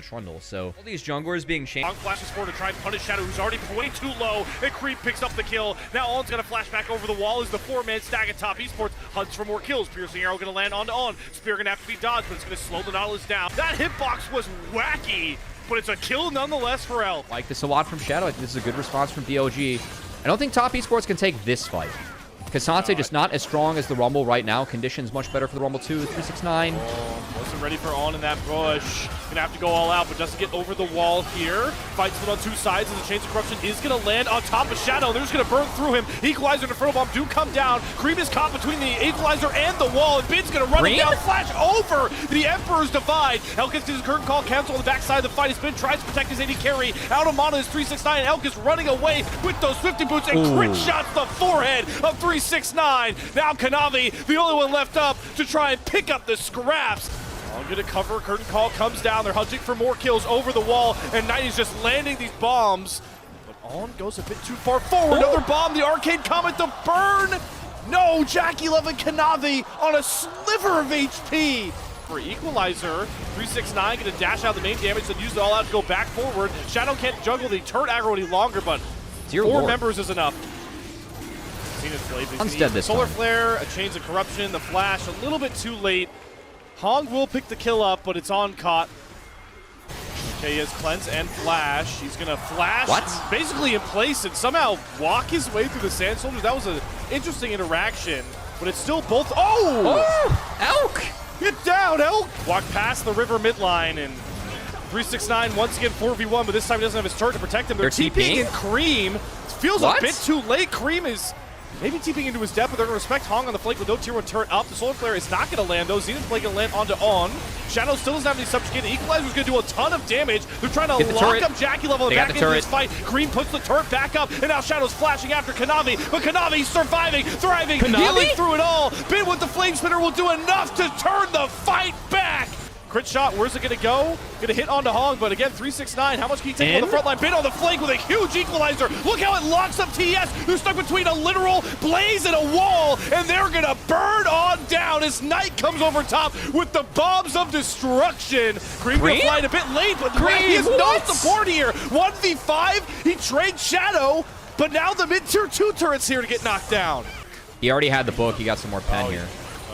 Trundle. So all these junglers being changed. Long flashes forward to try and punish Shadow, who's already way too low, and Creep picks up the kill. Now On's gonna flash back over the wall as the 4-man stack at top. Esports hunts for more kills. Piercing arrow gonna land onto On. Spear gonna have to be dodged, but it's gonna slow the Nautilus down. That hitbox was wacky, but it's a kill nonetheless for L. Like this a lot from Shadow. I think this is a good response from BLG. I don't think top esports can take this fight. Kasante just not as strong as the Rumble right now. Conditions much better for the Rumble too. 369. Wasn't ready for On in that bush. Gonna have to go all out, but doesn't get over the wall here. Fights them on two sides, and the Chains of Corruption is gonna land on top of Shadow. They're just gonna burn through him. Equalizer and Inferno Bomb do come down. Cream is caught between the Equalizer and the wall, and Bin's gonna run him down. Flash over the Emperor's Divide. Elkis gets his curtain call cancel on the backside of the fight. Bin tries to protect his AD carry. Out of mana is 369. Elkis running away with those 50 boots and crit shots the forehead of 369. Now Kanavi, the only one left up to try and pick up the scraps. I'm gonna cover, curtain call comes down. They're hunting for more kills over the wall, and Knight is just landing these bombs. But On goes a bit too far forward. Another bomb, the Arcade Comet, the burn. No, Jackie Love and Kanavi on a sliver of HP. For Equalizer, 369 gonna dash out the main damage, then use it all out to go back forward. Shadow can't juggle the turret aggro any longer, but four members is enough. Unstead this Solar time. Flare, a Chains of Corruption, the Flash, a little bit too late. Hong will pick the kill up, but it's On caught. Okay, he has Cleanse and Flash. He's gonna flash basically in place and somehow walk his way through the Sand Soldiers. That was an interesting interaction, but it's still both. Oh! Elk! Get down, Elk! Walk past the river midline, and 369 once again 4v1, but this time he doesn't have his turret to protect him. They're TPing, and Cream feels a bit too late. Cream is maybe TPing into his depth, but they're going to respect Hong on the flank with no tier 1 turret up. The Solar Flare is not going to land, though. Zenith Blade going to land onto On. Shadow still doesn't have any subjugated. Equalizer's going to do a ton of damage. They're trying to lock up Jackie Level back into this fight. Cream puts the turret back up, and now Shadow's flashing after Kanavi, but Kanavi's surviving, thriving, healing through it all. Bin with the Flame Spinner will do enough to turn the fight back. Crit shot, where's it gonna go? Gonna hit onto Hong, but again, 369, how much can he take on the front line? Bin on the flank with a huge Equalizer. Look how it locks up TS. They're stuck between a literal blaze and a wall, and they're gonna burn On down as Knight comes over top with the bombs of destruction. Cream gonna fly a bit late, but he has no support here. 1v5, he trades Shadow, but now the mid-tier 2 turret's here to get knocked down. He already had the book. He got some more pen here.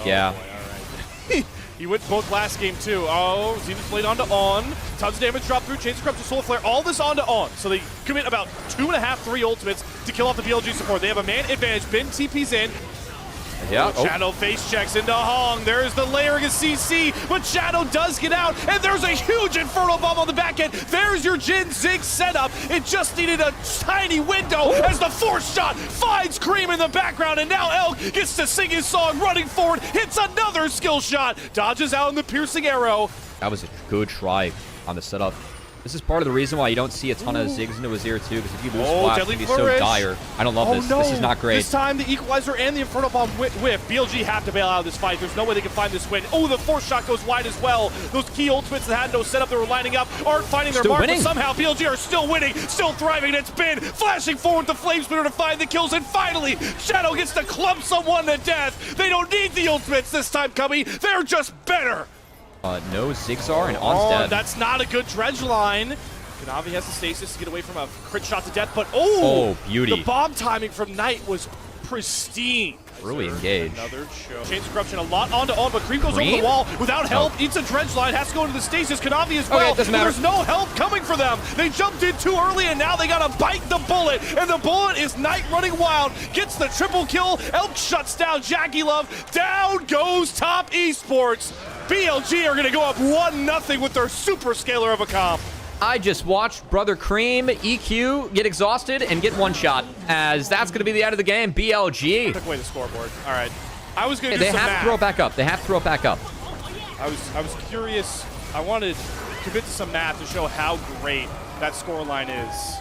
Yeah. Boy, all right. He went both last game too. Oh, Zenith Blade onto On. Tons of damage drop through. Chains of Corruption, Solar Flare. All this onto On. So they commit about 2.5, 3 ultimates to kill off the BLG support. They have a man advantage. Bin TP's in. Yeah. Shadow face checks into Hong. There's the layering of CC, but Shadow does get out, and there's a huge Inferno Bomb on the back end. There's your Jin Zig setup. It just needed a tiny window as the force shot finds Cream in the background, and now Elk gets to sing his song running forward, hits another skill shot, dodges out in the piercing arrow. That was a good try on the setup. This is part of the reason why you don't see a ton of Zigs into Azir too, because if you lose Flash, it's going to be so dire. I don't love this. No. This is not great. This time, the Equalizer and the Inferno Bomb whiff. BLG have to bail out of this fight. There's no way they can find this win. Oh, the force shot goes wide as well. Those key ultimates that had no setup that were lining up aren't finding their mark, but somehow BLG are still winning, still thriving, and it's Bin flashing forward the Flame Spinner to find the kills, and finally, Shadow gets to clump someone to death. They don't need the ultimates this time, Cubby. They're just better. No Zigzar and On's dead. That's not a good dredge line. Kanavi has the stasis to get away from a crit shot to death, but beauty. The bomb timing from Knight was pristine. Really engaged. Another show. Chains of Corruption a lot onto On, but Cream goes over the wall without help. Eats a dredge line, has to go into the stasis. Kanavi as well. Doesn't matter. There's no help coming for them. They jumped in too early, and now they gotta bite the bullet. And the bullet is Knight running wild. Gets the triple kill. Elk shuts down Jackie Love. Down goes top esports. BLG are gonna go up 1-0 with their super scaler of a comp. I just watched Brother Cream, EQ, get exhausted and get one shot, as that's going to be the end of the game. BLG. Took away the scoreboard. All right. I was going to do some math. They have to throw it back up. They have to throw it back up. I was curious. I wanted to commit to some math to show how great that scoreline is.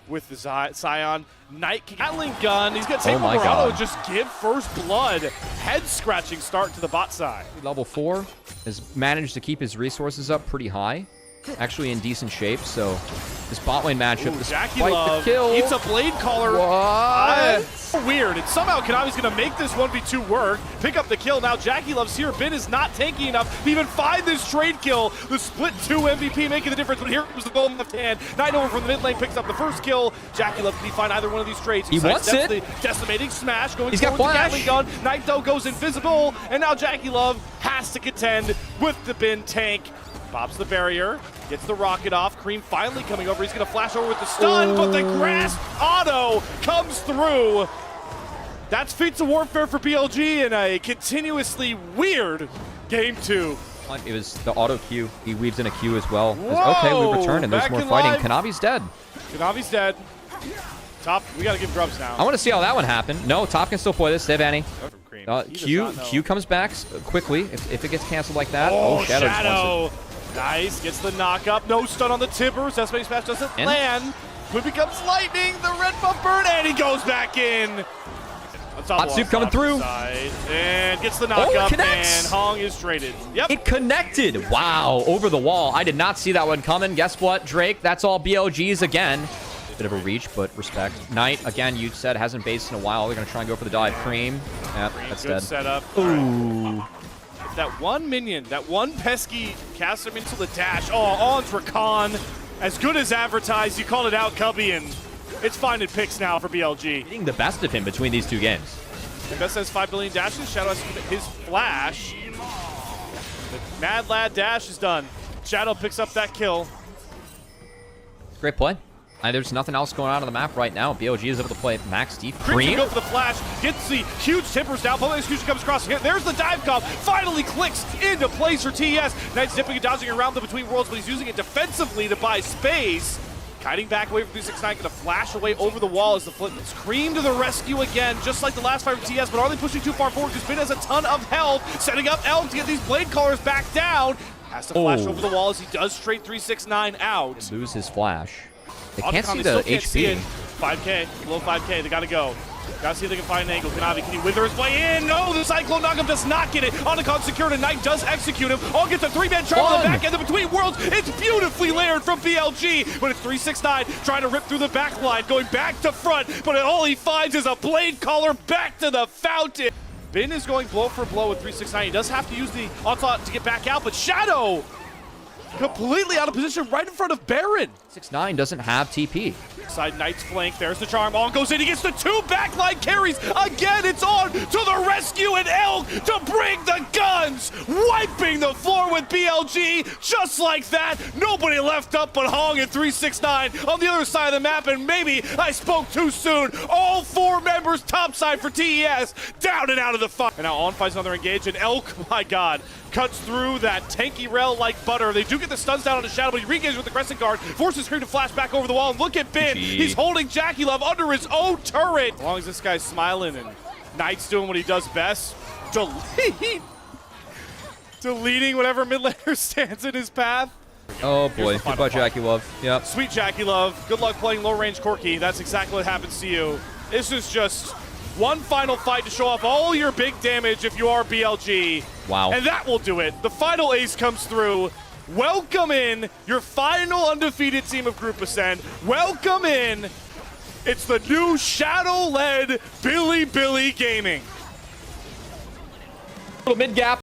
With the Scion, Knight Gatling gun. He's going to take Morado and just give first blood. Head-scratching start to the bot side. Level 4 has managed to keep his resources up pretty high. actually in decent shape, so this bot lane matchup, Jackie despite Love the kill... eats a blade caller. What? Weird. And somehow Konami's going to make this 1v2 work, pick up the kill. Now Jackie Love's here. Bin is not tanky enough to even find this trade kill. The split 2 MVP making the difference, but here comes the golden left hand. Knight over from the mid lane picks up the first kill. Jackie Love, can he find either one of these trades? He wants it. The decimating smash going He's forward got with the flash. Gatling gun. Knight though goes invisible, and now Jackie Love has to contend with the Bin tank. Pops the barrier, gets the rocket off. Cream finally coming over. He's going to flash over with the stun, but the grasp auto comes through. That's feats of warfare for BLG in a continuously weird game 2. It was the auto Q. He weaves in a Q as well. Whoa, okay, we return and there's back more in fighting. live. Kanavi's dead. Kanavi's dead. Top, we got to give Grubs now. I want to see how that one happened. No, Top can still play this. They have Annie. Q Q comes back quickly if it gets canceled like that. Oh, Shadow just wants it. Nice, gets the knock up. No stun on the Tibbers. That's smash doesn't land. Who becomes lightning? The red buff burn, and he goes back in. Hot Soup coming through. And gets the knock up, and Hong is traded. Yep. It connected. Wow, over the wall. I did not see that one coming. Guess what, Drake? That's all BLGs again. Bit of a reach, but respect. Knight, again, you said hasn't based in a while. They're going to try and go for the dive. Cream. Yep, that's good dead. Setup. Ooh. Right. That one minion, that one pesky casts him into the dash. Oh, on for Khan. As good as advertised, you called it out, Cubby, and it's finding picks now for BLG. Getting the best of him between these two games. Best has 5 billion dashes. Shadow has his flash. The Mad Lad dash is done. Shadow picks up that kill. Great play. There's nothing else going on the map right now. BLG is able to play max deep. Cream go for the flash, gets the huge tippers down. Public execution comes across. There's the dive comp. Finally clicks into place for TES. Knight zipping and dodging around the between worlds, but he's using it defensively to buy space. Kiting back away from 369, going to flash away over the wall as the flip. It's Cream to the rescue again, just like the last fight from TS, but are they pushing too far forward? Because Bin has a ton of health, setting up Elm to get these blade callers back down. Has to flash over the wall as he does straight 369 out. Lose his flash. They can't see the the HP. 5K, below 5K, they gotta go. Gotta see if they can find an angle. Kanavi, can he wither his way in? No, the Cyclone knockup does not get it. Otacon secured, and Knight does execute him. All gets a 3-man charge on the back end, the between worlds. It's beautifully layered from BLG, but it's 369 trying to rip through the back line, going back to front, but all he finds is a blade caller back to the fountain. Bin is going blow for blow with 369. He does have to use the onslaught to get back out, but Shadow completely out of position right in front of Baron. 6ix9ine doesn't have TP. Side Knight's flank, there's the charm. On goes in, he gets the 2 backline carries. Again, it's on to the rescue, and Elk to bring the guns. Wiping the floor with BLG, just like that. Nobody left up but Hong and 369 on the other side of the map, and maybe I spoke too soon. All 4 members topside for TES, down and out of the fight. And now On finds another engage, and Elk, my God, cuts through that tanky rail like butter. They do get the stuns down on the Shadow, but he re-engages with the Crescent Guard, forces Cream to flash back over the wall, and look at Bin. He's holding Jackie Love under his own turret. As long as this guy's smiling and Knight's doing what he does best, deleting whatever mid laner stands in his path. Oh boy, goodbye Jackie Love. Yep. Sweet Jackie Love, good luck playing low range Corki. That's exactly what happens to you. This is just one final fight to show off all your big damage if you are BLG. Wow. And that will do it. The final ace comes through. Welcome in your final undefeated team of Group Ascend. Welcome in. It's the new Shadow-led Bilibili Gaming. Little mid gap.